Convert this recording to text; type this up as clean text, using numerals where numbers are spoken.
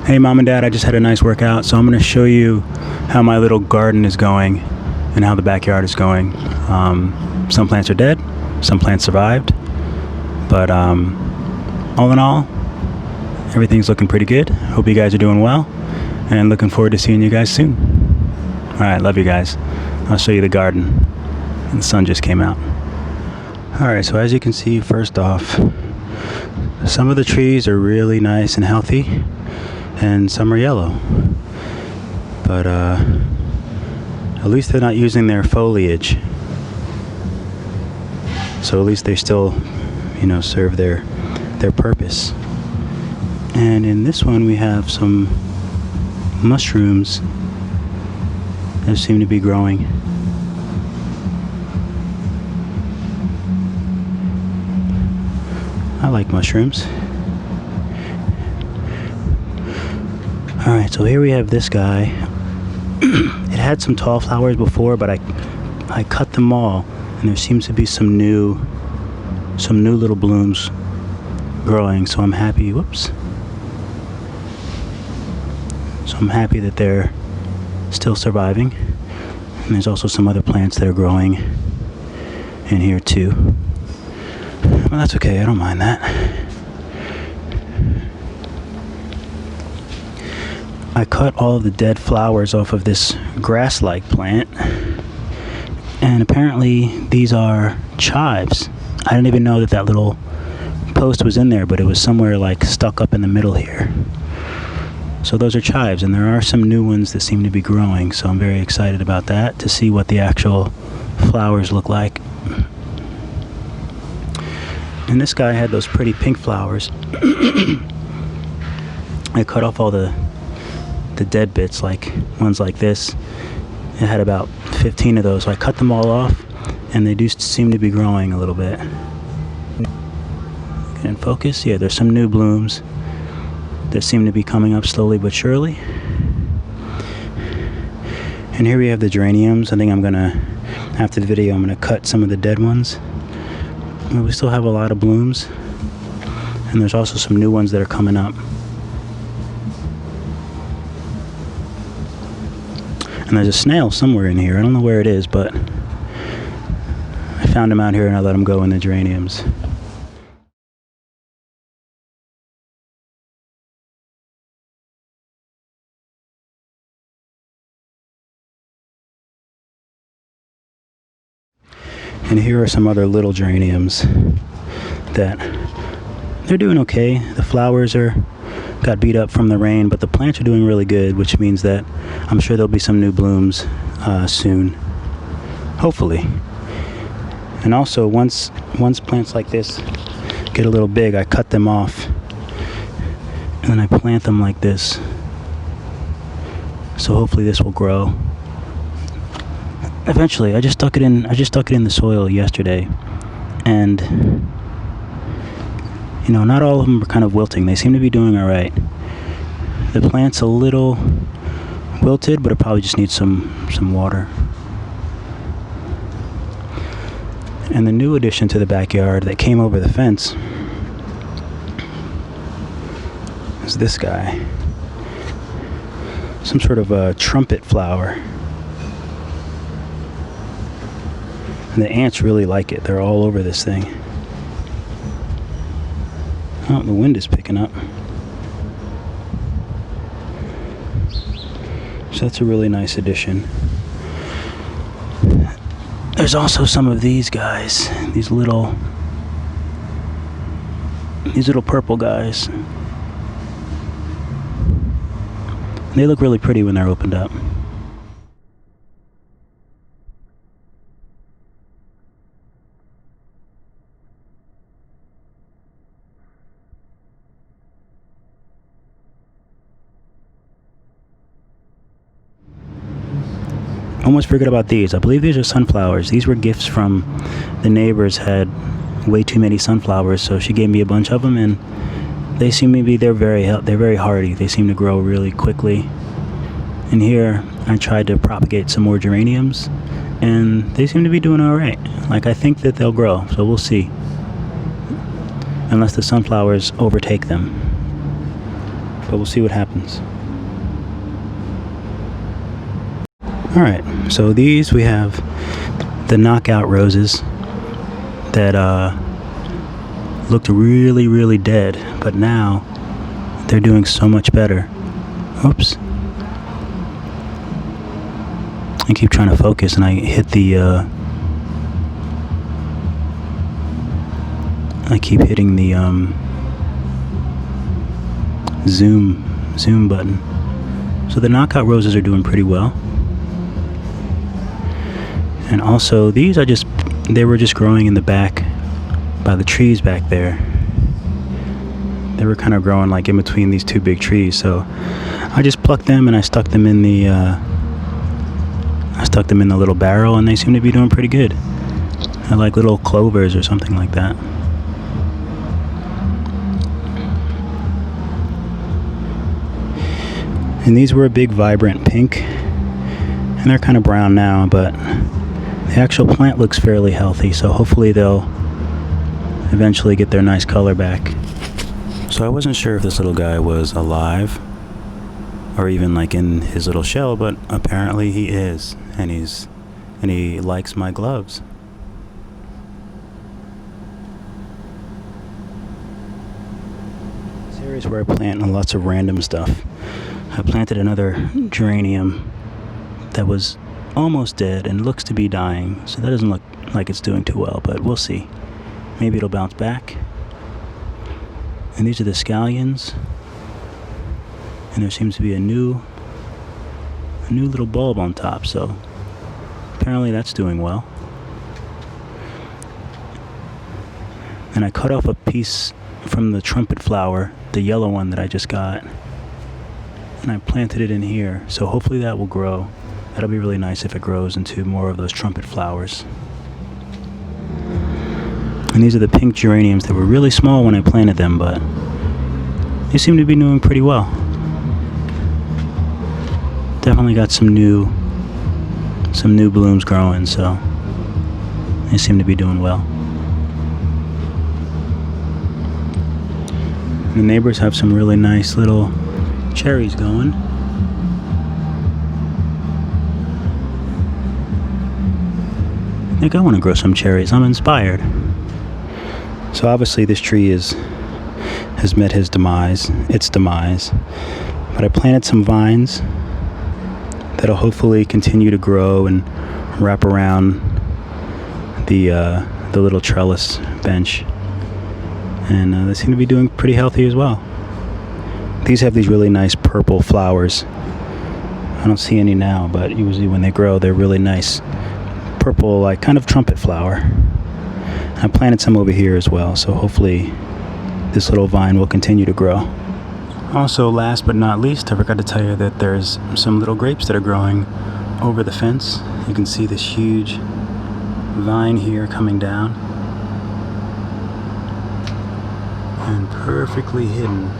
Hey Mom and Dad, I just had a nice workout, so I'm going to show you how my little garden is going and how the backyard is going. Some plants are dead, some plants survived, but all in all, everything's looking pretty good. Hope you guys are doing well, and looking forward to seeing you guys soon. Alright, love you guys. I'll show you the garden. And the sun just came out. Alright, so as you can see, first off, some of the trees are really nice and healthy, and some are yellow. But at least they're not using their foliage. So at least they still, serve their purpose. And in this one we have some mushrooms that seem to be growing. I like mushrooms. Alright, so here we have this guy. It had some tall flowers before, but I cut them all, and there seems to be some new little blooms growing, so I'm happy. Whoops. So I'm happy that they're still surviving. And there's also some other plants that are growing in here too. Well, that's okay, I don't mind that. I cut all of the dead flowers off of this grass-like plant, and apparently these are chives. I didn't even know that little post was in there, but it was somewhere like stuck up in the middle here. So those are chives, and there are some new ones that seem to be growing, so I'm very excited about that, to see what the actual flowers look like. And this guy had those pretty pink flowers. I cut off all the dead bits, like ones like this. It had about 15 of those, so I cut them all off, and they do seem to be growing a little bit. In focus, yeah, there's some new blooms that seem to be coming up slowly but surely. And here we have the geraniums. I think I'm gonna, after the video, I'm gonna cut some of the dead ones. And we still have a lot of blooms, and there's also some new ones that are coming up. And there's a snail somewhere in here. I don't know where it is, but I found him out here and I let him go in the geraniums. And here are some other little geraniums that they're doing okay. The flowers got beat up from the rain, but the plants are doing really good, which means that I'm sure there'll be some new blooms soon, hopefully. And also, once plants like this get a little big, I cut them off, and then I plant them like this. So hopefully this will grow. Eventually, I just stuck it in the soil yesterday, and not all of them are kind of wilting. They seem to be doing all right. The plant's a little wilted, but it probably just needs some water. And the new addition to the backyard that came over the fence is this guy. Some sort of a trumpet flower. And the ants really like it. They're all over this thing. Oh, the wind is picking up. So that's a really nice addition. There's also some of these guys, these little purple guys. They look really pretty when they're opened up. Almost forgot about these. I believe these are sunflowers. These were gifts from the neighbors. Had way too many sunflowers, so she gave me a bunch of them, and they seem to be they're very hardy. They seem to grow really quickly. And here I tried to propagate some more geraniums, and they seem to be doing all right. Like, I think that they'll grow, so we'll see. Unless the sunflowers overtake them. but we'll see what happens. Alright, so these we have the knockout roses that looked really dead, but now they're doing so much better. Oops. I keep trying to focus and I hit the I keep hitting the zoom button. So the knockout roses are doing pretty well. And also these are they were just growing in the back by the trees back there. They were kind of growing like in between these two big trees, so I just plucked them and I stuck them in the little barrel, and they seem to be doing pretty good. They're like little clovers or something like that. And these were a big vibrant pink, and they're kind of brown now, but the actual plant looks fairly healthy, so hopefully they'll eventually get their nice color back. So I wasn't sure if this little guy was alive or even like in his little shell, but apparently he is, and he likes my gloves. This area is where I plant lots of random stuff. I planted another geranium that was almost dead and looks to be dying, so that doesn't look like it's doing too well, but we'll see. Maybe it'll bounce back. And these are the scallions, and there seems to be a new little bulb on top, so apparently that's doing well. And I cut off a piece from the trumpet flower, the yellow one that I just got, and I planted it in here, so hopefully that will grow. That'll be really nice if it grows into more of those trumpet flowers. And these are the pink geraniums that were really small when I planted them, but they seem to be doing pretty well. Definitely got some new blooms growing, so they seem to be doing well. The neighbors have some really nice little cherries going. I think I want to grow some cherries. I'm inspired. So obviously this tree has met its demise. But I planted some vines that'll hopefully continue to grow and wrap around the little trellis bench. And they seem to be doing pretty healthy as well. These have these really nice purple flowers. I don't see any now, but usually when they grow, they're really nice purple, like kind of trumpet flower. I planted some over here as well, so hopefully this little vine will continue to grow. Also, last but not least, I forgot to tell you that there's some little grapes that are growing over the fence. You can see this huge vine here coming down and perfectly hidden